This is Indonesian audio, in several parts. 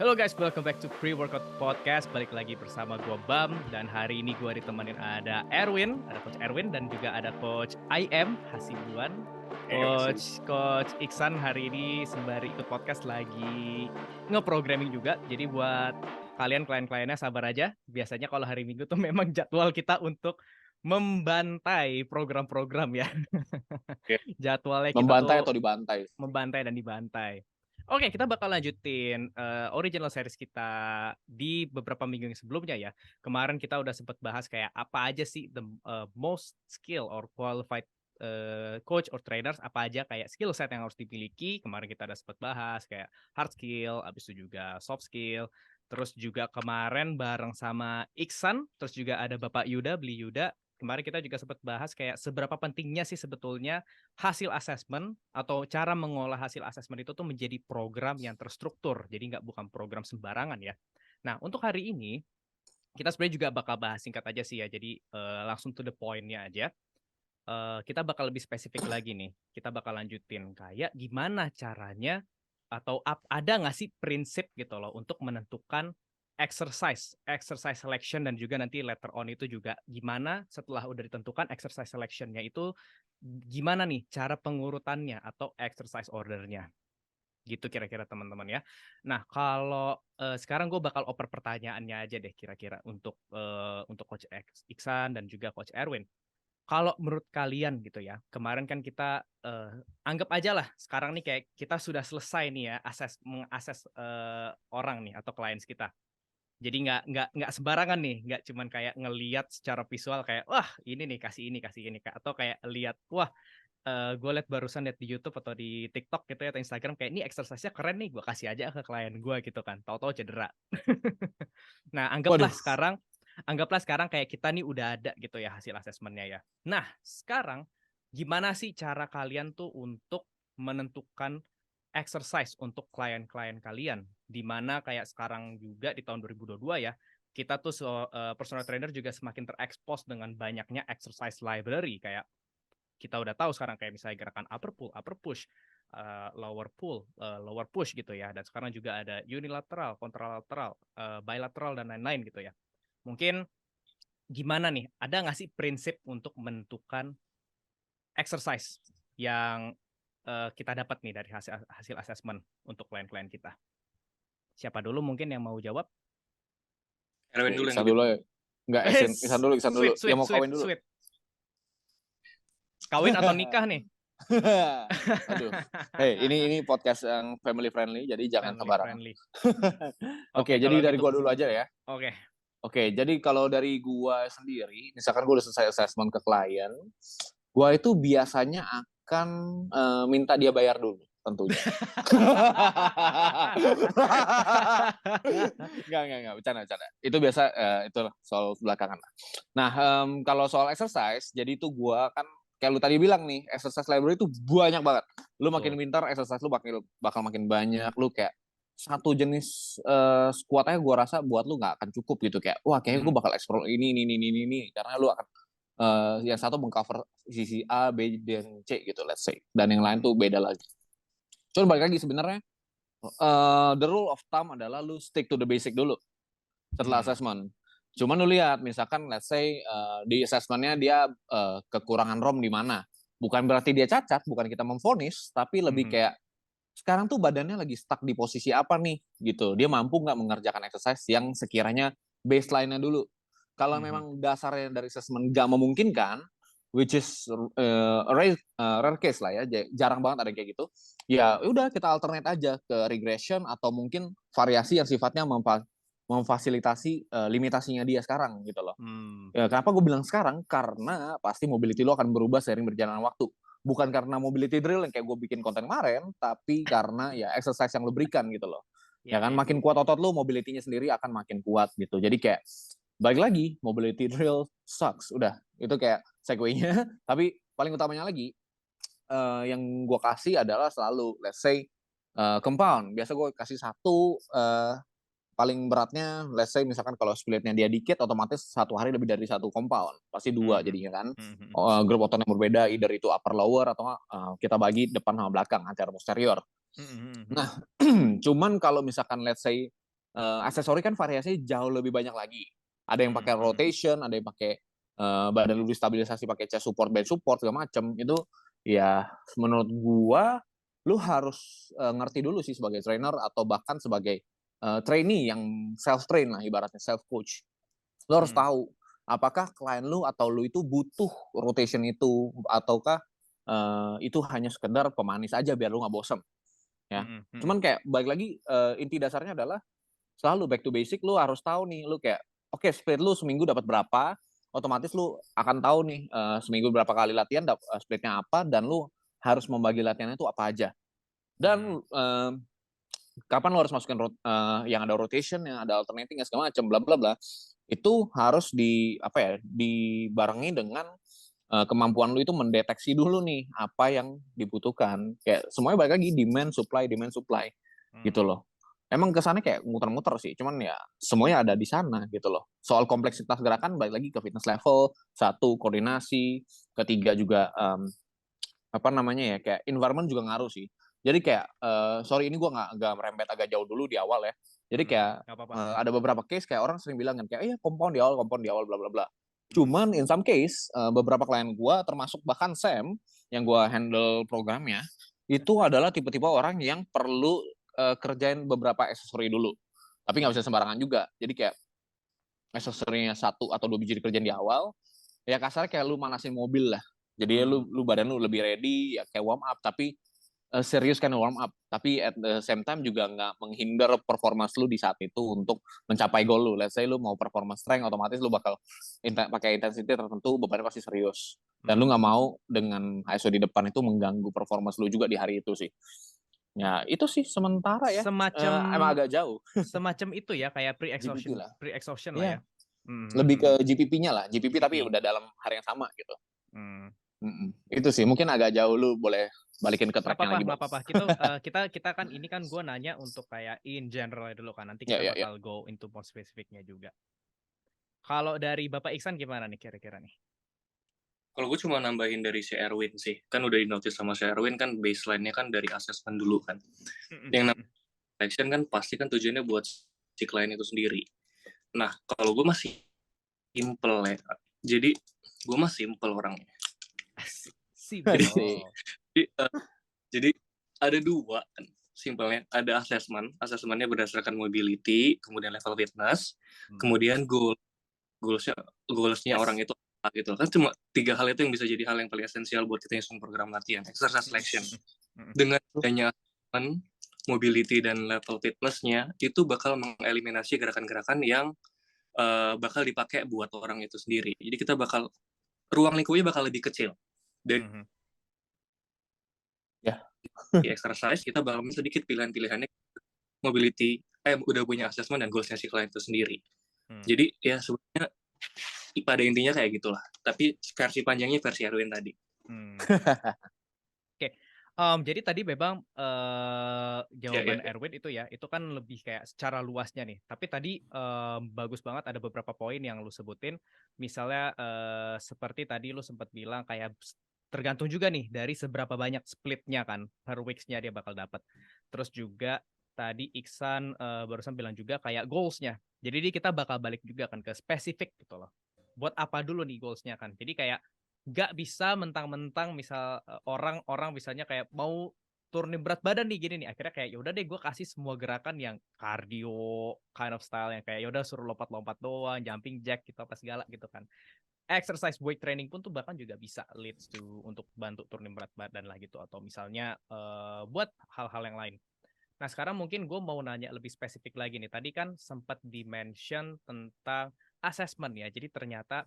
Hello guys, welcome back to Pre-Workout Podcast. Balik lagi bersama gue Bam. Dan hari ini gue ditemenin ada Erwin, ada Coach Erwin dan juga ada Coach IM Hasibuan. Coach Iksan hari ini sembari ikut podcast lagi nge-programming juga. Jadi buat kalian klien-kliennya sabar aja. Biasanya kalau hari Minggu tuh memang jadwal kita untuk membantai program-program ya. Jadwalnya kita Membantai tuh atau dibantai? membantai dan dibantai. Oke, kita bakal lanjutin original series kita di beberapa minggu yang sebelumnya ya. Kemarin kita udah sempat bahas kayak apa aja sih the most skill or qualified coach or trainers, apa aja kayak skill set yang harus dimiliki. Kemarin kita udah sempat bahas kayak hard skill, habis itu juga soft skill. Terus juga kemarin bareng sama Iksan, terus juga ada Bapak Yuda, Beli Yuda. Kemarin kita juga sempat bahas kayak seberapa pentingnya sih sebetulnya hasil asesmen atau cara mengolah hasil asesmen itu tuh menjadi program yang terstruktur. Jadi bukan program sembarangan ya. Nah, untuk hari ini kita sebenarnya juga bakal bahas singkat aja sih ya. Jadi langsung to the point-nya aja. Kita bakal lebih spesifik lagi nih. Kita bakal lanjutin kayak gimana caranya atau ada nggak sih prinsip gitu loh untuk menentukan exercise selection dan juga nanti later on itu juga gimana setelah udah ditentukan exercise selectionnya itu gimana nih cara pengurutannya atau exercise ordernya gitu kira-kira teman-teman ya. Nah kalau sekarang gue bakal oper pertanyaannya aja deh kira-kira untuk Coach Iksan dan juga Coach Erwin. Kalau menurut kalian gitu ya, kemarin kan kita anggap aja lah sekarang nih kayak kita sudah selesai nih ya mengakses orang nih atau clients kita. Jadi nggak sembarangan nih, nggak cuman kayak ngelihat secara visual kayak wah ini nih kasih ini atau kayak lihat wah gue lihat di YouTube atau di TikTok gitu ya atau Instagram kayak ini exercise-nya keren nih, gue kasih aja ke klien gue gitu kan. Tahu-tahu cedera. Nah, anggaplah sekarang kayak kita nih udah ada gitu ya hasil asesmennya ya. Nah, sekarang gimana sih cara kalian tuh untuk menentukan exercise untuk klien-klien kalian? Di mana kayak sekarang juga di tahun 2022 ya, kita tuh personal trainer juga semakin terekspos dengan banyaknya exercise library kayak kita udah tahu sekarang kayak misalnya gerakan upper pull, upper push, lower pull, lower push gitu ya. Dan sekarang juga ada unilateral, kontralateral, bilateral dan lain-lain gitu ya. Mungkin gimana nih? Ada nggak sih prinsip untuk menentukan exercise yang kita dapat nih dari hasil assessment untuk klien-klien kita? Siapa dulu mungkin yang mau jawab? Erwin dulu yang Iksan dulu ya. Enggak, Iksan dulu. Yang mau kawin dulu. Sweet. Kawin atau nikah nih? Aduh. Hey, ini podcast yang family friendly, jadi jangan sembarangan. Oke, jadi dari gua dulu aja ya. Oke, jadi kalau dari gua sendiri, misalkan gua udah selesai assessment ke klien, gua itu biasanya akan minta dia bayar dulu, tentunya. Enggak, bercanda. Itu biasa, itu soal belakangan. Nah, kalau soal exercise, jadi itu gua kan kayak lu tadi bilang nih, exercise library itu banyak banget. Lu makin pintar, exercise lu bakal makin banyak. Lu kayak satu jenis squat aja gue rasa buat lu nggak akan cukup gitu, kayak wah kayaknya gue bakal explore ini karena lu akan yang satu mengcover sisi A, B, dan C gitu let's say, dan yang lain tuh beda lagi. Cuman balik lagi sebenarnya the rule of thumb adalah lu stick to the basic dulu setelah assessment. Cuman lu lihat misalkan let's say di assessmentnya dia kekurangan ROM di mana, bukan berarti dia cacat, bukan kita memvonis, tapi lebih kayak sekarang tuh badannya lagi stuck di posisi apa nih gitu. Dia mampu nggak mengerjakan exercise yang sekiranya baseline-nya dulu. Kalau memang dasarnya dari assessment nggak memungkinkan, which is rare case lah ya, jarang banget ada kayak gitu. Ya udah kita alternate aja ke regression atau mungkin variasi yang sifatnya memfasilitasi limitasinya dia sekarang gitu loh. Ya, kenapa gue bilang sekarang? Karena pasti mobility lo akan berubah seiring berjalan waktu. Bukan karena mobility drill yang kayak gue bikin konten kemarin, tapi karena ya exercise yang lo berikan gitu loh. Ya kan, makin kuat otot lo, mobility-nya sendiri akan makin kuat gitu. Jadi kayak balik lagi, mobility drill sucks. Udah, itu kayak segue-nya. Tapi paling utamanya lagi, yang gue kasih adalah selalu let's say compound. Biasa gue kasih satu, paling beratnya let's say misalkan kalau splitnya dia dikit, otomatis satu hari lebih dari satu compound, pasti dua jadinya kan. Grup otot yang berbeda, either itu upper lower atau kita bagi depan sama belakang, anterior posterior. Nah cuman kalau misalkan let's say aksesori kan variasinya jauh lebih banyak lagi. Ada yang pakai Hmm. rotation, ada yang pakai badan lu stabilisasi pakai chest support, bench support segala macem. Itu ya menurut gua lu harus ngerti dulu sih sebagai trainer atau bahkan sebagai trainee yang self train lah ibaratnya self coach. Lu harus tahu apakah klien lu atau lu itu butuh rotation itu ataukah itu hanya sekedar pemanis aja biar lu nggak bosen ya. Cuman kayak balik lagi inti dasarnya adalah selalu back to basic. Lu harus tahu nih, lu kayak oke, split lu seminggu dapat berapa, otomatis lu akan tahu nih seminggu berapa kali latihan, splitnya apa, dan lu harus membagi latihannya itu apa aja. Dan kapan lu harus masukin yang ada rotation, yang ada alternating, segala macam, bla bla bla. Itu harus dibarengi dengan kemampuan lu itu mendeteksi dulu nih apa yang dibutuhkan. Kayak semuanya balik lagi demand supply gitu loh. Emang kesannya kayak muter-muter sih, cuman ya semuanya ada di sana gitu loh. Soal kompleksitas gerakan balik lagi ke fitness level, satu koordinasi, ketiga juga apa namanya ya, kayak environment juga ngaruh sih. Jadi kayak sorry ini gue nggak merembet agak jauh dulu di awal ya. Jadi kayak Nggak apa-apa. ada beberapa case kayak orang sering bilang kan kayak iya compound di awal bla bla bla. Cuman in some case beberapa klien gue termasuk bahkan Sam yang gue handle programnya itu adalah tipe-tipe orang yang perlu kerjain beberapa aksesori dulu. Tapi nggak bisa sembarangan juga. Jadi kayak aksesorinya 1 atau 2 biji dikerjain di awal, ya kasarnya kayak lu manasin mobil lah. Jadi lu badan lu lebih ready ya kayak warm up, tapi serius kan warm up, tapi at the same time juga nggak menghindar performance lu di saat itu untuk mencapai goal lu. Let's say lu mau performance strength, otomatis lu bakal pakai intensity tertentu, bebannya pasti serius. Dan lu nggak mau dengan ISO di depan itu mengganggu performance lu juga di hari itu sih. Ya itu sih sementara ya. Semacam Emang agak jauh. semacam itu ya, kayak GPP lah. pre-exhaustion lah Iya. ya. Lebih ke GPP-nya lah. GPP tapi GPP. udah dalam hari yang sama gitu. Hmm. Itu sih mungkin agak jauh, lu boleh balikin ke tracknya lagi. Nggak apa-apa. Kita kan ini kan gue nanya untuk kayak in general dulu kan. Nanti kita Ya. bakal go into more spesifiknya juga. Kalau dari Bapak Iksan gimana nih kira-kira nih? Kalau gue cuma nambahin dari si Erwin sih, kan udah di-notice sama si Erwin kan baseline-nya kan dari assessment dulu kan. Yang namanya selection kan pasti kan tujuannya buat si klien itu sendiri. Nah, kalau gue masih simple ya. Jadi, gue mah simple orangnya. Jadi ada 2 kan simpelnya. Ada assessmentnya berdasarkan mobility, kemudian level fitness, kemudian goalsnya orang itu apa gitu kan. Cuma 3 hal itu yang bisa jadi hal yang paling esensial buat kita nyusun program latihan. Exercise selection dengan adanya assessment, mobility dan level fitnessnya itu bakal mengeliminasi gerakan-gerakan yang bakal dipakai buat orang itu sendiri. Jadi kita bakal ruang lingkupnya bakal lebih kecil. Dan di exercise kita bakal sedikit pilihan-pilihannya mobility udah punya assessment dan goalsnya si klien itu sendiri. Jadi ya sebenarnya pada intinya kayak gitulah. Tapi versi panjangnya versi Erwin tadi. Oke. Jadi tadi memang jawaban Erwin itu ya, itu kan lebih kayak secara luasnya nih. Tapi tadi bagus banget ada beberapa poin yang lu sebutin. Misalnya seperti tadi lu sempat bilang kayak tergantung juga nih dari seberapa banyak splitnya kan per weeks-nya dia bakal dapat. Terus juga tadi Iksan barusan bilang juga kayak goals-nya. Jadi kita bakal balik juga kan ke spesifik gitu loh. Buat apa dulu nih goals-nya kan. Jadi kayak nggak bisa mentang-mentang misal orang misalnya kayak mau turunin berat badan nih gini nih, akhirnya kayak yaudah deh gue kasih semua gerakan yang cardio kind of style yang kayak yaudah suruh lompat-lompat doang, jumping jack gitu apa segala gitu kan. Exercise weight training pun tuh bahkan juga bisa leads to untuk bantu turunin berat badan lah gitu, atau misalnya buat hal-hal yang lain. Nah sekarang mungkin gue mau nanya lebih spesifik lagi nih. Tadi kan sempat di-mention tentang assessment ya. Jadi ternyata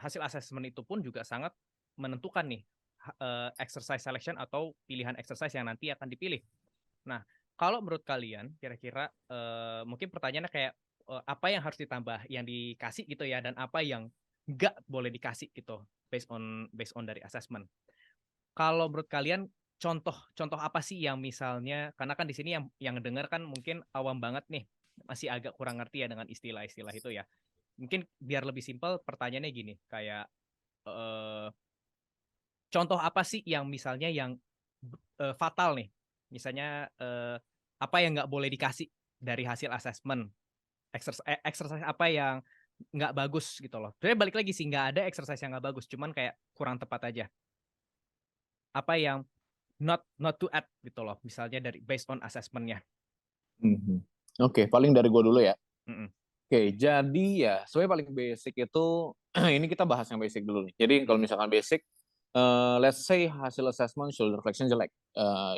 hasil assessment itu pun juga sangat menentukan nih exercise selection atau pilihan exercise yang nanti akan dipilih. Nah kalau menurut kalian kira-kira mungkin pertanyaannya kayak apa yang harus ditambah, yang dikasih gitu ya, dan apa yang nggak boleh dikasih gitu based on dari assessment. Kalau menurut kalian contoh apa sih yang misalnya, karena kan di sini yang dengar kan mungkin awam banget nih, masih agak kurang ngerti ya dengan istilah-istilah itu ya. Mungkin biar lebih simpel pertanyaannya gini, kayak contoh apa sih yang misalnya yang fatal nih, misalnya apa yang nggak boleh dikasih dari hasil assessment exercise apa yang nggak bagus gitu loh. Sebenarnya balik lagi sih, nggak ada exercise yang nggak bagus, cuman kayak kurang tepat aja. Apa yang not to add gitu loh, misalnya dari based on assessment-nya. Oke, paling dari gue dulu ya. Mm-mm. Oke, jadi ya sebenarnya paling basic itu ini kita bahas yang basic dulu nih. Jadi kalau misalkan basic, let's say hasil assessment shoulder flexion jelek,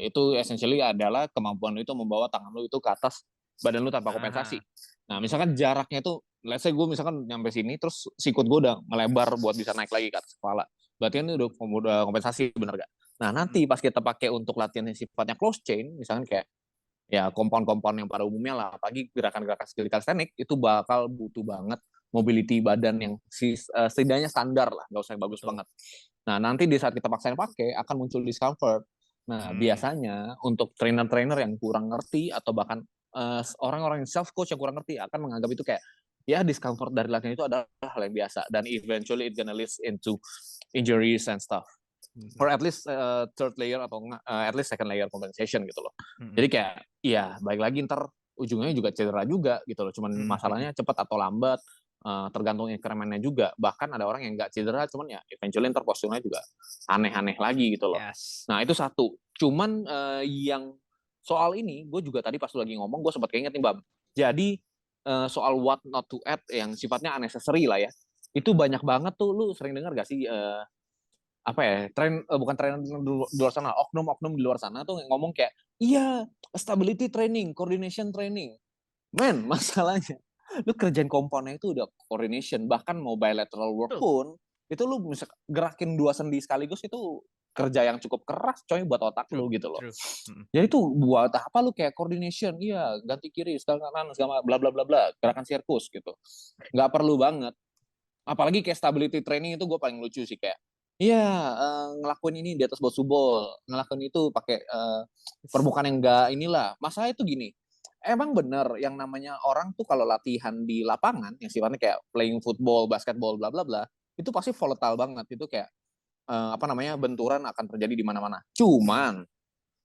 itu essentially adalah kemampuan lu itu membawa tangan lu itu ke atas badan lu tanpa kompensasi. Nah, misalkan jaraknya itu, let's say gue misalkan nyampe sini, terus sikut gue udah melebar buat bisa naik lagi ke atas kepala. Berarti kan ini udah kompensasi, bener gak? Nah, nanti pas kita pakai untuk latihan yang sifatnya close chain, misalkan kayak ya kompon-kompon yang pada umumnya lah, apalagi gerakan-gerakan skill calisthenics itu bakal butuh banget mobility badan yang setidaknya standar lah, nggak usah yang bagus banget. Nah, nanti di saat kita paksain pakai akan muncul discomfort. Nah, biasanya untuk trainer-trainer yang kurang ngerti atau bahkan orang-orang yang self coach yang kurang ngerti akan menganggap itu kayak ya discomfort dari latihan itu adalah hal yang biasa dan eventually it gonna lead into injuries and stuff. Or at least third layer atau at least second layer compensation gitu loh. Jadi kayak ya baik lagi ntar ujungnya juga cedera juga gitu loh. Cuman masalahnya cepat atau lambat, tergantung incrementnya juga. Bahkan ada orang yang nggak cedera, cuman ya eventually ntar posturnya juga aneh-aneh lagi gitu loh. Yes. Nah itu satu. Cuman yang soal ini gue juga tadi pas lagi ngomong gue sempat keinget nih Bam. Jadi soal what not to add yang sifatnya unnecessary lah ya. Itu banyak banget tuh, lu sering dengar gak sih apa ya, bukan tren di luar sana, oknum-oknum di luar sana tuh ngomong kayak iya stability training, coordination training. Men, masalahnya lu kerjain komponnya itu udah coordination, bahkan mau bilateral work pun itu lu bisa gerakin 2 sendi sekaligus, itu kerja yang cukup keras coy buat otak lu gitu loh. Jadi tuh buat apa lu kayak coordination, iya ganti kiri sekarang kanan segala bla bla bla bla, gerakan sirkus gitu. Nggak perlu banget. Apalagi kayak stability training itu gue paling lucu sih, kayak iya ngelakuin ini di atas bot subol, ngelakuin itu pakai permukaan yang enggak inilah. Masalah itu gini, emang bener yang namanya orang tuh kalau latihan di lapangan yang sifatnya kayak playing football, basketball, bla bla bla, itu pasti volatile banget. Itu kayak apa namanya, benturan akan terjadi di mana-mana. Cuman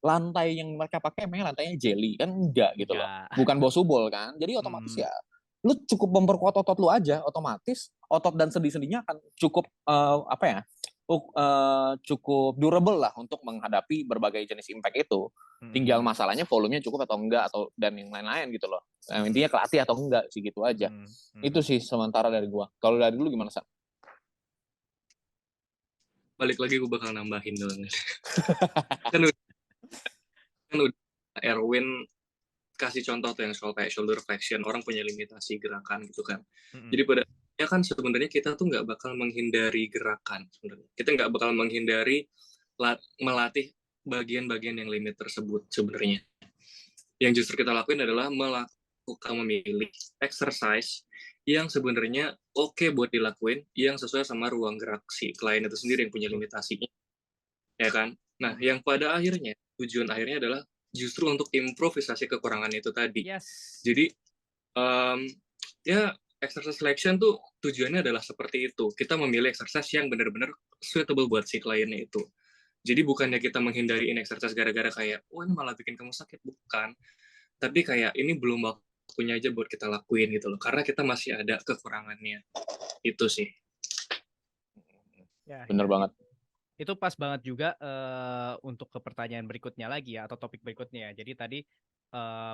lantai yang mereka pakai emangnya lantainya jelly kan, enggak gitu loh, bukan bosubol kan, jadi otomatis ya lu cukup memperkuat otot lu aja, otomatis otot dan sendi-sendinya akan cukup apa ya, cukup durable lah untuk menghadapi berbagai jenis impact itu. Tinggal masalahnya volumenya cukup atau enggak, atau dan yang lain-lain gitu loh. Intinya kelatih atau enggak sih, gitu aja. Itu sih sementara dari gua. Kalau dari dulu gimana, San? Balik lagi gue bakal nambahin dong. kan udah Erwin kasih contoh tuh yang soal kayak shoulder flexion, orang punya limitasi gerakan gitu kan. Jadi pada ya kan sebenarnya kita tuh nggak bakal menghindari gerakan sebenarnya. Kita nggak bakal menghindari melatih bagian-bagian yang limit tersebut sebenarnya. Yang justru kita lakuin adalah memilih exercise yang sebenarnya oke buat dilakuin, yang sesuai sama ruang gerak si klien itu sendiri yang punya limitasinya. Ya kan? Nah, yang pada akhirnya, tujuan akhirnya adalah justru untuk improvisasi kekurangan itu tadi. Jadi, ya exercise selection tuh tujuannya adalah seperti itu. Kita memilih exercise yang benar-benar suitable buat si kliennya itu. Jadi bukannya kita menghindari exercise gara-gara kayak, oh ini malah bikin kamu sakit, bukan. Tapi kayak ini belum waktunya aja buat kita lakuin gitu loh. Karena kita masih ada kekurangannya. Itu sih. Bener banget. Itu pas banget juga untuk ke pertanyaan berikutnya lagi ya, atau topik berikutnya ya. Jadi tadi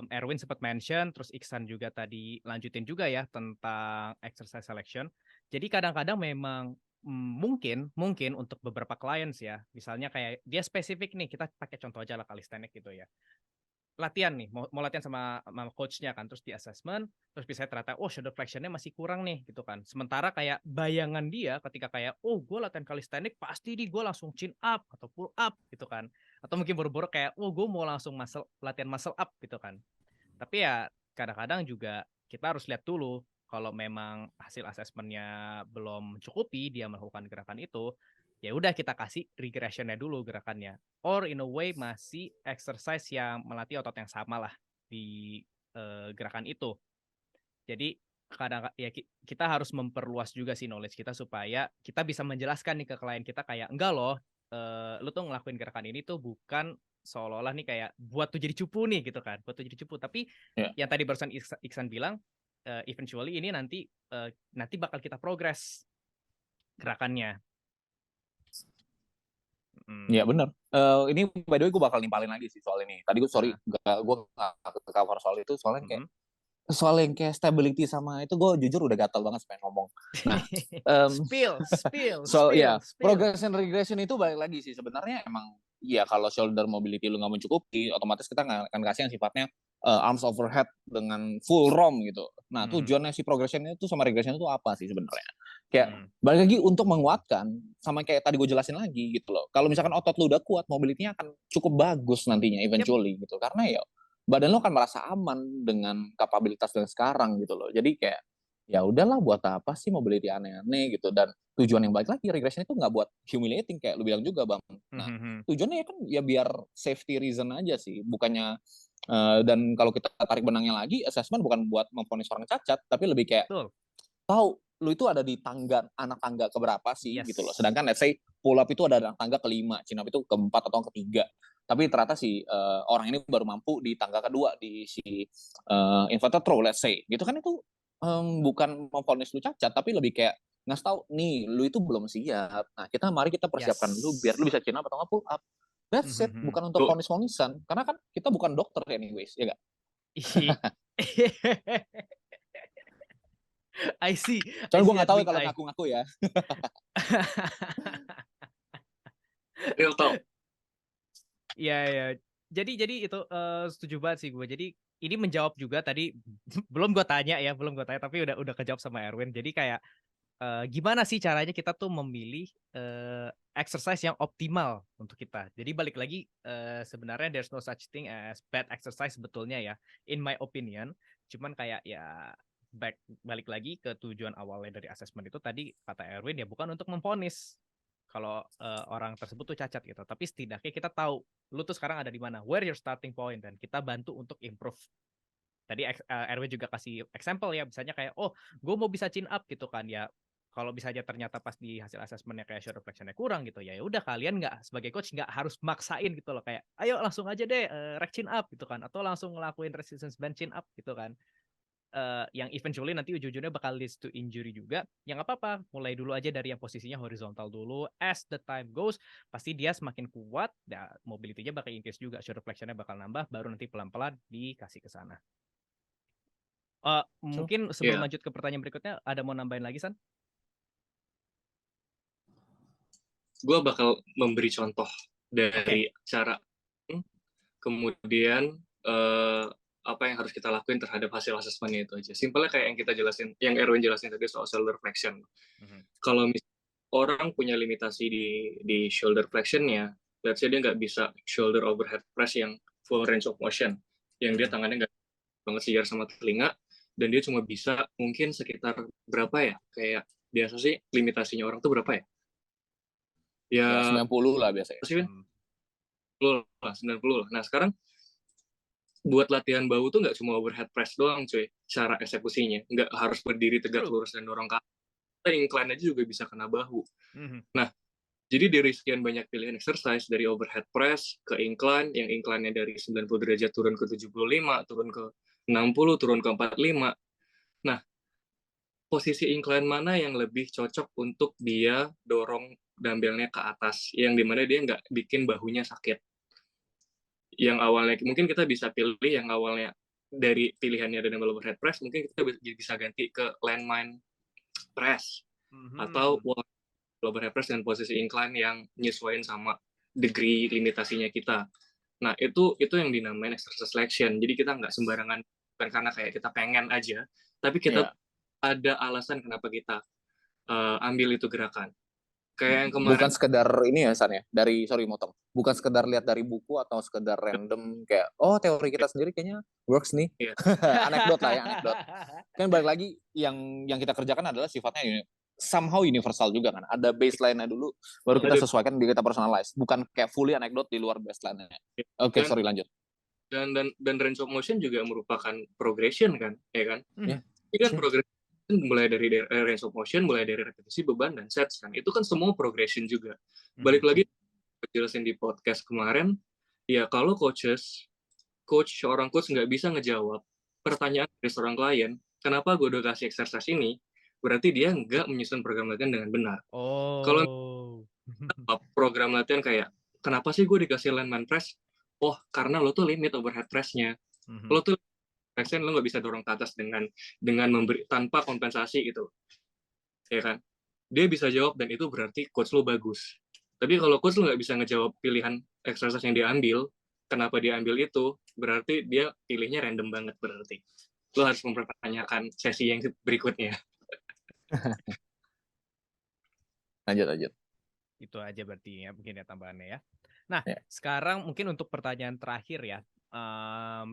Erwin sempat mention, terus Iksan juga tadi lanjutin juga ya tentang exercise selection. Jadi kadang-kadang memang mungkin untuk beberapa clients ya, misalnya kayak dia spesifik nih, kita pakai contoh aja lah calisthenics gitu ya. Latihan nih, mau latihan sama coachnya kan, terus di assessment, terus bisa ternyata, oh shoulder flexionnya masih kurang nih gitu kan. Sementara kayak bayangan dia ketika kayak, oh gue latihan calisthenics pasti gue langsung chin up atau pull up gitu kan. Atau mungkin buru-buru kayak, oh gue mau langsung latihan muscle up gitu kan. Tapi ya kadang-kadang juga kita harus lihat dulu, kalau memang hasil assessmentnya belum mencukupi dia melakukan gerakan itu, ya udah kita kasih regressionnya dulu gerakannya, or in a way masih exercise yang melatih otot yang sama lah di gerakan itu. Jadi kadang ya kita harus memperluas juga sih knowledge kita supaya kita bisa menjelaskan nih ke klien kita kayak, enggak loh, lu tuh ngelakuin gerakan ini tuh bukan seolah-olah nih kayak buat tuh jadi cupu nih gitu kan, buat tuh jadi cupu. Tapi Ya. yang tadi barusan Iksan bilang, eventually ini nanti bakal kita progress gerakannya. Iya benar. Ini by the way gue bakal nimpalin lagi sih soal ini. Tadi gue sorry, gue nggak ke cover soal itu soalnya kayak soal yang kayak stability sama itu gue jujur udah gatal banget pengen ngomong. Nah, soal ya progression regression itu balik lagi sih sebenarnya emang ya kalau shoulder mobility lu nggak mencukupi, otomatis kita nggak akan kasih yang sifatnya arms overhead dengan full ROM gitu. Nah, tujuannya si progression itu sama regression itu apa sih sebenarnya? Kayak balik lagi untuk menguatkan sama kayak tadi gue jelasin lagi gitu loh. Kalau misalkan otot lu udah kuat, mobility-nya akan cukup bagus nantinya eventually gitu. Karena ya badan lo akan merasa aman dengan kapabilitas yang sekarang gitu loh. Jadi kayak ya udahlah buat apa sih mobility aneh-aneh gitu, dan tujuan yang baik lagi regression itu nggak buat humiliating kayak lu bilang juga Bang. Nah, tujuannya ya kan ya biar safety reason aja sih, bukannya dan kalau kita tarik benangnya lagi, assessment bukan buat memvonis orang cacat, tapi lebih kayak tahu lu itu ada di anak tangga keberapa sih gitu loh. Sedangkan let's say pull up itu ada anak tangga kelima, chin up itu keempat atau ketiga. Tapi ternyata si orang ini baru mampu di tangga kedua di si inverted row let's say. Gitu kan itu bukan memvonis lu cacat, tapi lebih kayak ngasih tahu nih lu itu belum siap. Nah, mari kita persiapkan lu biar lu bisa chin up atau nggak pull up. That's it, bukan untuk vonis-vonisan. Karena kan kita bukan dokter anyways, ya nggak? I see. Soalnya gue nggak tahu kalau ngaku-ngaku ya. Real talk. Iya. Jadi itu setuju banget sih gue. Jadi ini menjawab juga tadi belum gue tanya tapi udah kejawab sama Erwin. Jadi kayak gimana sih caranya kita tuh memilih exercise yang optimal untuk kita. Jadi balik lagi sebenarnya there's no such thing as bad exercise sebetulnya ya, in my opinion. Cuman kayak ya balik lagi ke tujuan awalnya dari assessment itu tadi kata Erwin ya bukan untuk memvonis kalau orang tersebut tuh cacat gitu, tapi setidaknya kita tahu lu tuh sekarang ada di mana, where your starting point, dan kita bantu untuk improve. Tadi Erwin juga kasih example ya, misalnya kayak gue mau bisa chin up gitu kan ya. Kalau bisa aja ternyata pas di hasil assessmentnya kayak shoulder flexion-nya kurang gitu ya udah kalian nggak sebagai coach nggak harus maksain gitu loh, kayak ayo langsung aja deh rack chin up gitu kan, atau langsung ngelakuin resistance bench chin up gitu kan. Yang eventually nanti ujung-ujungnya bakal leads to injury juga, yang apa-apa mulai dulu aja dari yang posisinya horizontal dulu. As the time goes pasti dia semakin kuat, mobility-nya bakal increase juga, shoulder flexion-nya bakal nambah, baru nanti pelan-pelan dikasih ke sana. Mungkin sebelum lanjut ke pertanyaan berikutnya ada mau nambahin lagi San? Gue bakal memberi contoh dari cara kemudian apa yang harus kita lakuin terhadap hasil asesmennya itu aja. Simpelnya kayak yang kita jelasin, yang Erwin jelasin tadi soal shoulder flexion. Kalau orang punya limitasi di shoulder flexionnya, let's say dia nggak bisa shoulder overhead press yang full range of motion, yang dia tangannya nggak banget sejajar sama telinga, dan dia cuma bisa mungkin sekitar berapa ya, kayak biasa sih limitasinya orang tuh berapa ya? Ya 90 lah biasanya. 90 lah. Nah sekarang buat latihan bahu tuh nggak cuma overhead press doang cuy, cara eksekusinya nggak harus berdiri tegak lurus dan dorong kaki, incline aja juga bisa kena bahu. Nah jadi dari sekian banyak pilihan exercise, dari overhead press ke incline, yang incline-nya dari 90 derajat turun ke 75, turun ke 60, turun ke 45. Nah posisi incline mana yang lebih cocok untuk dia dorong dumbbell-nya ke atas, yang dimana dia nggak bikin bahunya sakit. Yang awalnya mungkin kita bisa pilih yang awalnya dari pilihannya ada dumbbell overhead press, mungkin kita bisa ganti ke landmine press atau wall overhead press dengan posisi incline yang nyesuaiin sama degree limitasinya kita. Nah itu yang dinamain exercise selection. Jadi kita nggak sembarangan, bukan karena kayak kita pengen aja, tapi kita ada alasan kenapa kita ambil itu gerakan. Kayak yang kemarin, bukan sekedar ini ya San ya, bukan sekedar lihat dari buku atau sekedar random kayak teori kita sendiri kayaknya works nih. Anekdot lah ya, anekdot. Kan balik lagi yang kita kerjakan adalah sifatnya somehow universal juga kan, ada baseline-nya dulu baru kita sesuaikan, kita personalize, bukan kayak fully anekdot di luar baseline-nya. Oke, sorry lanjut. Dan range of motion juga merupakan progression kan, ya kan? Ini kan progression mulai dari range of motion, mulai dari repetisi, beban, dan sets kan. Itu kan semua progression juga. Balik lagi jelasin di podcast kemarin, ya kalau seorang coach nggak bisa ngejawab pertanyaan dari seorang klien, kenapa gue udah kasih exercise ini, berarti dia nggak menyusun program latihan dengan benar. Kalau Oh. program latihan kayak, kenapa sih gue dikasih landman press? Oh, karena lo tuh limit overhead press-nya. Lo tuh lo nggak bisa dorong ke atas dengan memberi tanpa kompensasi gitu, ya kan? Dia bisa jawab dan itu berarti coach lo bagus. Tapi kalau coach lo nggak bisa ngejawab pilihan exercise yang dia ambil, kenapa dia ambil itu, berarti dia pilihnya random banget berarti. Lo harus mempertanyakan sesi yang berikutnya. Lanjut. Itu aja berarti ya mungkin ya tambahannya ya. Nah, Ya. sekarang mungkin untuk pertanyaan terakhir ya.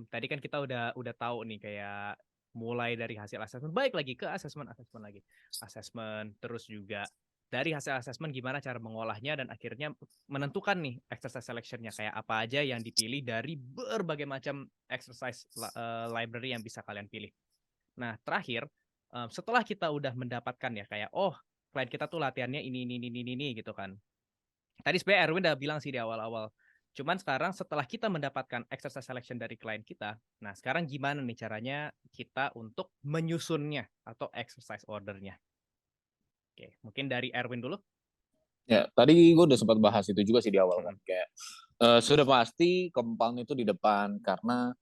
Tadi kan kita udah tahu nih kayak mulai dari hasil asesmen, baik lagi ke asesmen lagi. Asesmen, terus juga dari hasil asesmen gimana cara mengolahnya dan akhirnya menentukan nih exercise selection-nya kayak apa aja yang dipilih dari berbagai macam exercise library yang bisa kalian pilih. Nah, terakhir setelah kita udah mendapatkan ya kayak klien kita tuh latihannya ini gitu kan. Tadi sebenarnya Erwin udah bilang sih di awal-awal. Cuman sekarang setelah kita mendapatkan exercise selection dari klien kita, nah sekarang gimana nih caranya kita untuk menyusunnya atau exercise ordernya? Oke, mungkin dari Erwin dulu. Ya, tadi gue udah sempat bahas itu juga sih di awal kan. Kayak sudah pasti compound itu di depan karena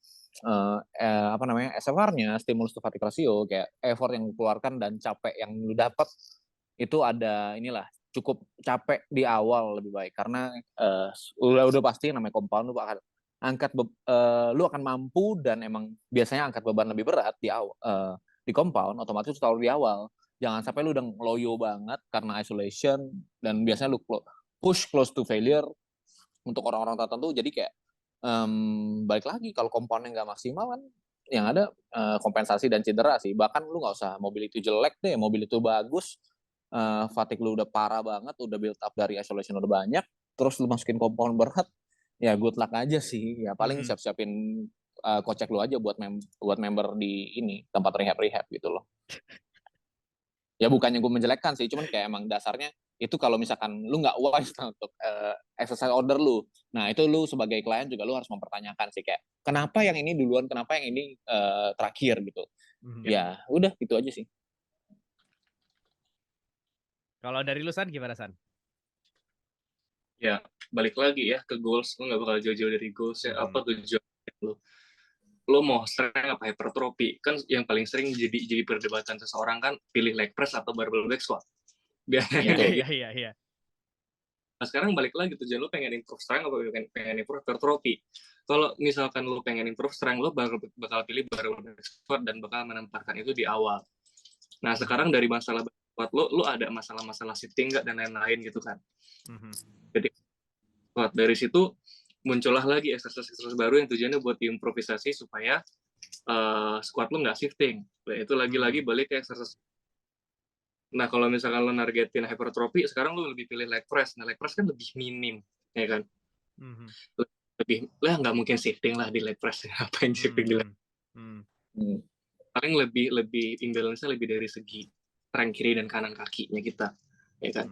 SFR-nya, stimulus to fatigue ratio, kayak effort yang dikeluarkan dan capek yang lu dapat itu ada cukup capek di awal lebih baik karena udah pasti namanya compound lu akan lu akan mampu dan emang biasanya angkat beban lebih berat di compound otomatis selalu di awal. Jangan sampai lu udah loyo banget karena isolation dan biasanya lu push close to failure untuk orang-orang tertentu. Jadi kayak balik lagi kalau komponen nggak maksimal kan yang ada kompensasi dan cedera sih. Bahkan lu nggak usah mobil itu jelek deh, mobil itu bagus, fatigue lu udah parah banget, udah build up dari isolation udah banyak, terus lu masukin komponen berat, ya good luck aja sih. Ya paling siap-siapin kocek lu aja buat member di ini tempat rehab gitu loh. Ya bukannya gue menjelekkan sih, cuman kayak emang dasarnya itu kalau misalkan lu nggak wise untuk exercise order lu, nah itu lu sebagai klien juga lu harus mempertanyakan sih kayak kenapa yang ini duluan, kenapa yang ini terakhir gitu. Ya udah gitu aja sih. Kalau dari lu San gimana San? Ya balik lagi ya ke goals, lu nggak bakal jauh-jauh dari goals ya. Apa tujuan lu? Lo mau strength apa hypertrophy? Kan yang paling sering jadi perdebatan seseorang kan pilih leg press atau barbell back squat. Iya. Nah, sekarang balik lagi tujuan lo pengen improve strength atau pengen improve hypertrophy. Kalau misalkan lo pengen improve strength, lo bakal pilih barbell back squat dan bakal menempatkan itu di awal. Nah, sekarang dari masalah squat lo ada masalah-masalah shifting nggak dan lain-lain gitu kan. Jadi dari situ muncullah lagi exercise baru yang tujuannya buat diimprovisasi supaya squat lo nggak shifting. Nah, itu lagi-lagi balik ke exercise. Nah, kalau misalkan lo nargetin hypertrophy, sekarang lo lebih pilih leg press. Nah, leg press kan lebih minim, ya kan? Nggak mungkin shifting lah di leg press. Apa yang shifting di leg? Paling lebih imbalance-nya lebih dari segi strength kiri dan kanan kakinya kita, ya kan?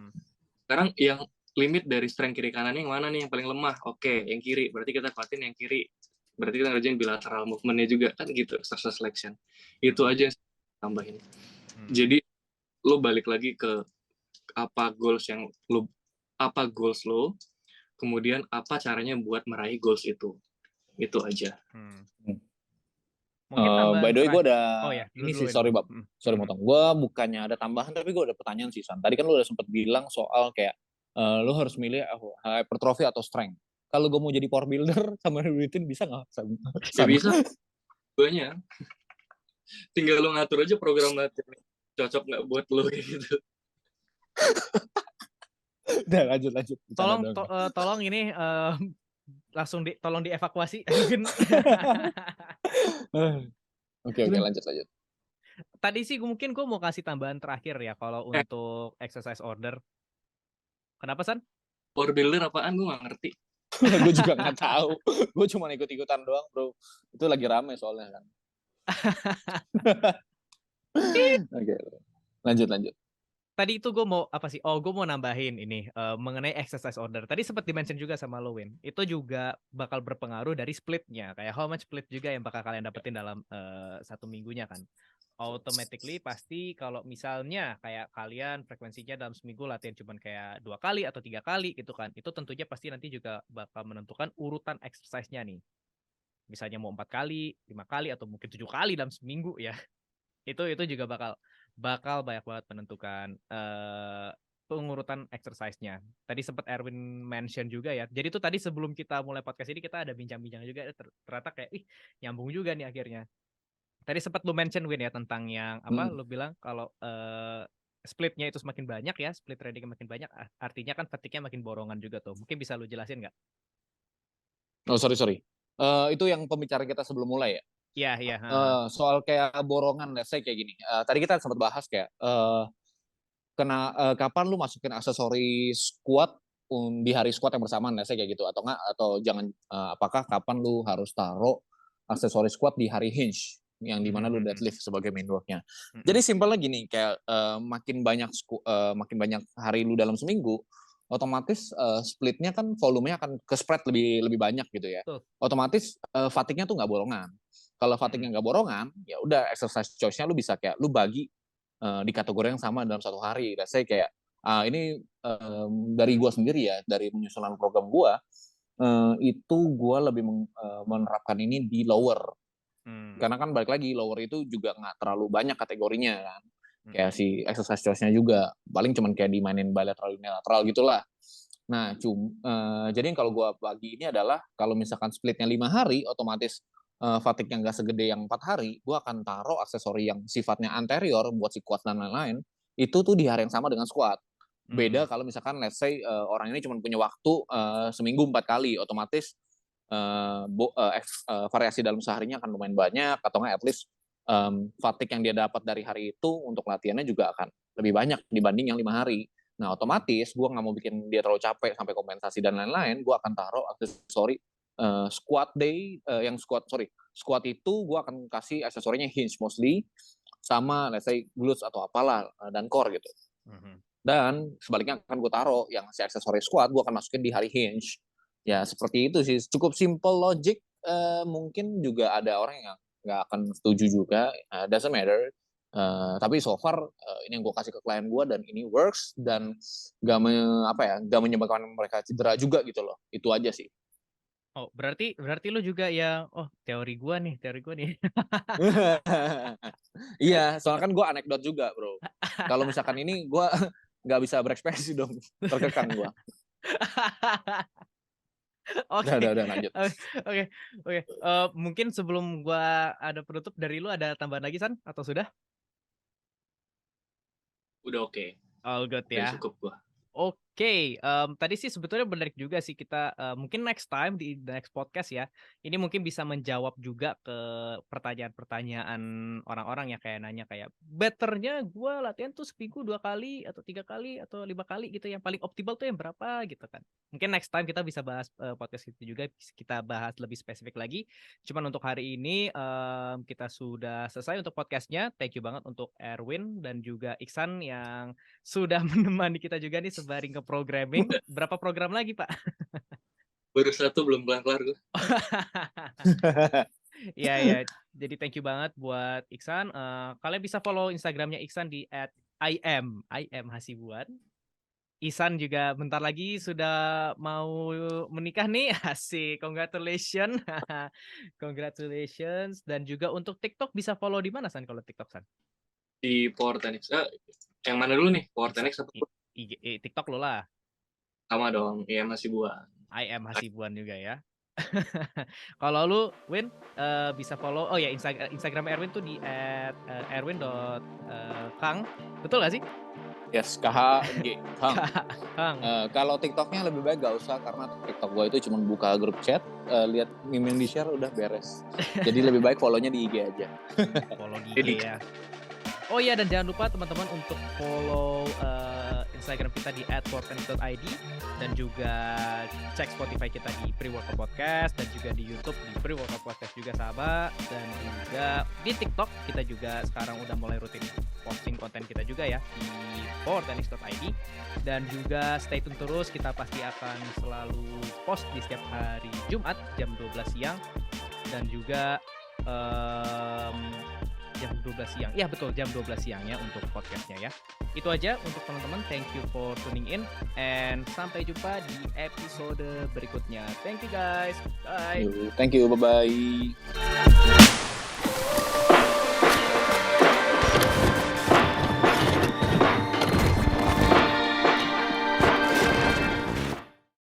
Sekarang yang limit dari strength kiri kanannya yang mana nih yang paling lemah? Oke, yang kiri. Berarti kita kuatin yang kiri. Berarti kita ngerjain bilateral movement-nya juga kan gitu, exercise selection. Itu aja yang tambahin. Jadi lo balik lagi ke apa goals lo, kemudian apa caranya buat meraih goals itu aja. By the way gue ada sorry Hmm. motong, gue bukannya ada tambahan tapi gue ada pertanyaan sih San. Tadi kan lu udah sempet bilang soal kayak lu harus milih hypertrophy atau strength. Kalau gue mau jadi power builder sama rutin bisa nggak? Ya bisa, banyak. Tinggal lo ngatur aja program latihan cocok nggak buat lo gitu. Udah lanjut. Tolong ini langsung tolong dievakuasi. Oke, lanjut. Tadi sih mungkin gue mau kasih tambahan terakhir ya kalau untuk exercise order. Kenapa San? Power builder apaan gue nggak ngerti. Gue juga nggak tahu. Gue cuma ikut-ikutan doang bro. Itu lagi rame soalnya kan. Oke, lanjut. tadi itu gue mau apa sih? Oh, gue mau nambahin ini mengenai exercise order. Tadi sempat di-mention juga sama lo, Win. Itu juga bakal berpengaruh dari splitnya. Kayak how much split juga yang bakal kalian dapetin dalam 1 minggunya kan. Automatically pasti kalau misalnya kayak kalian frekuensinya dalam seminggu latihan cuman kayak 2 kali atau 3 kali gitu kan. Itu tentunya pasti nanti juga bakal menentukan urutan exercise-nya nih. Misalnya mau 4 kali, 5 kali atau mungkin 7 kali dalam seminggu ya. Itu juga bakal banyak banget menentukan pengurutan exercise-nya. Tadi sempat Erwin mention juga ya. Jadi itu tadi sebelum kita mulai podcast ini kita ada bincang-bincang juga, ternyata kayak nyambung juga nih akhirnya. Tadi sempat lu mention, Win, ya, tentang yang apa lu bilang kalau splitnya itu semakin banyak ya, split training makin banyak, artinya kan fatigue-nya makin borongan juga tuh. Mungkin bisa lu jelasin nggak? Oh, sorry. Itu yang pembicaraan kita sebelum mulai ya. Iya. Soal kayak borongan, let's say kayak gini. Tadi kita sempat bahas kayak kapan lu masukin aksesoris squat di hari squat yang bersamaan, let's say kayak gitu, atau enggak, atau jangan, apakah kapan lu harus taruh aksesoris squat di hari hinge yang dimana lu deadlift sebagai main worknya. Jadi simpelnya gini, kayak makin banyak hari lu dalam seminggu, otomatis splitnya kan volumenya akan ke spread lebih banyak gitu ya. Otomatis fatigue-nya tuh nggak borongan. Kalau fatigue-nya nggak borongan, ya udah exercise choice-nya lu bisa kayak lu bagi di kategori yang sama dalam satu hari. Saya kayak ini dari gua sendiri ya, dari penyusunan program gua itu gua lebih menerapkan ini di lower. Karena kan balik lagi lower itu juga nggak terlalu banyak kategorinya kan. Kayak si exercise choice-nya juga paling cuman kayak dimainin bilateral unilateral gitulah. Nah, jadi kalau gue bagi ini adalah kalau misalkan splitnya 5 hari, otomatis fatigue yang nggak segede yang 4 hari, gue akan taruh aksesori yang sifatnya anterior buat si squat dan lain-lain, itu tuh di hari yang sama dengan squat. Beda kalau misalkan let's say orang ini cuma punya waktu seminggu 4 kali, otomatis variasi dalam seharinya akan lumayan banyak, atau nggak at least fatigue yang dia dapat dari hari itu untuk latihannya juga akan lebih banyak dibanding yang 5 hari. Nah, otomatis gue nggak mau bikin dia terlalu capek sampai kompensasi dan lain-lain, gue akan taruh aksesori squat day, squat itu gue akan kasih aksesorinya hinge mostly, sama let's say glutes atau apalah, dan core gitu. Dan sebaliknya akan gue taruh yang si aksesori squat, gue akan masukin di hari hinge. Ya seperti itu sih, cukup simple logic. Mungkin juga ada orang yang nggak akan setuju juga, doesn't matter. Tapi so far ini yang gue kasih ke klien gue dan ini works dan gak menyebabkan mereka cedera juga gitu loh. Itu aja sih. Oh, berarti lu juga ya, teori gue nih. Iya, soalnya kan gue anekdot juga bro. Kalau misalkan ini gue nggak bisa berekspresi dong, terkekang gue. Oke. Udah lanjut. Oke. Mungkin sebelum gua ada penutup dari lu, ada tambahan lagi, San, atau sudah? Udah oke. All good Udah ya. cukup gua. Oke, tadi sih sebetulnya menarik juga sih kita mungkin next time di next podcast ya. Ini mungkin bisa menjawab juga ke pertanyaan-pertanyaan orang-orang yang kayak nanya kayak betternya gue latihan tuh seminggu 2 kali atau 3 kali atau 5 kali gitu, yang paling optimal tuh yang berapa gitu kan. Mungkin next time kita bisa bahas podcast itu juga, kita bahas lebih spesifik lagi. Cuman untuk hari ini kita sudah selesai untuk podcastnya. Thank you banget untuk Erwin dan juga Iksan yang sudah menemani kita juga nih sebaring ke programming. Berapa program lagi, Pak? Baru 1 belum kelar gue. Iya. Jadi thank you banget buat Iksan. Kalian bisa follow Instagramnya Iksan di @im_hasibuan. Isan juga bentar lagi sudah mau menikah nih. Asik, congratulations. Congratulations. Dan juga untuk TikTok bisa follow di mana, San, kalau TikTok, San? Di Power Tenix. Yang mana dulu nih? Power Tenix atau TikTok lo lah. Sama dong, IM Hasibuan. IM Hasibuan juga ya. Kalau lu, Win, bisa follow. Oh ya, Instagram Erwin tuh di @erwin.kang. Betul gak sih? Yes, KHG. Kang. Kalau TikToknya lebih baik gak usah, karena TikTok gue itu cuma buka grup chat, lihat meme yang di-share udah beres. Jadi lebih baik follow-nya di IG aja. Follow di IG ya. Oh iya, dan jangan lupa teman-teman untuk follow Instagram kita di @4tennis.id dan juga cek Spotify kita di Pre-Workout Podcast dan juga di YouTube di Pre-Workout Podcast juga sahabat, dan juga di TikTok kita juga sekarang udah mulai rutin posting konten kita juga ya di 4tennis.id, dan juga stay tune terus, kita pasti akan selalu post di setiap hari Jumat jam 12 siang dan juga jam 12 siang. Ya betul, jam 12 siang ya untuk podcastnya ya. Itu aja untuk teman-teman. Thank you for tuning in and sampai jumpa di episode berikutnya. Thank you guys. Bye. Thank you. Bye-bye.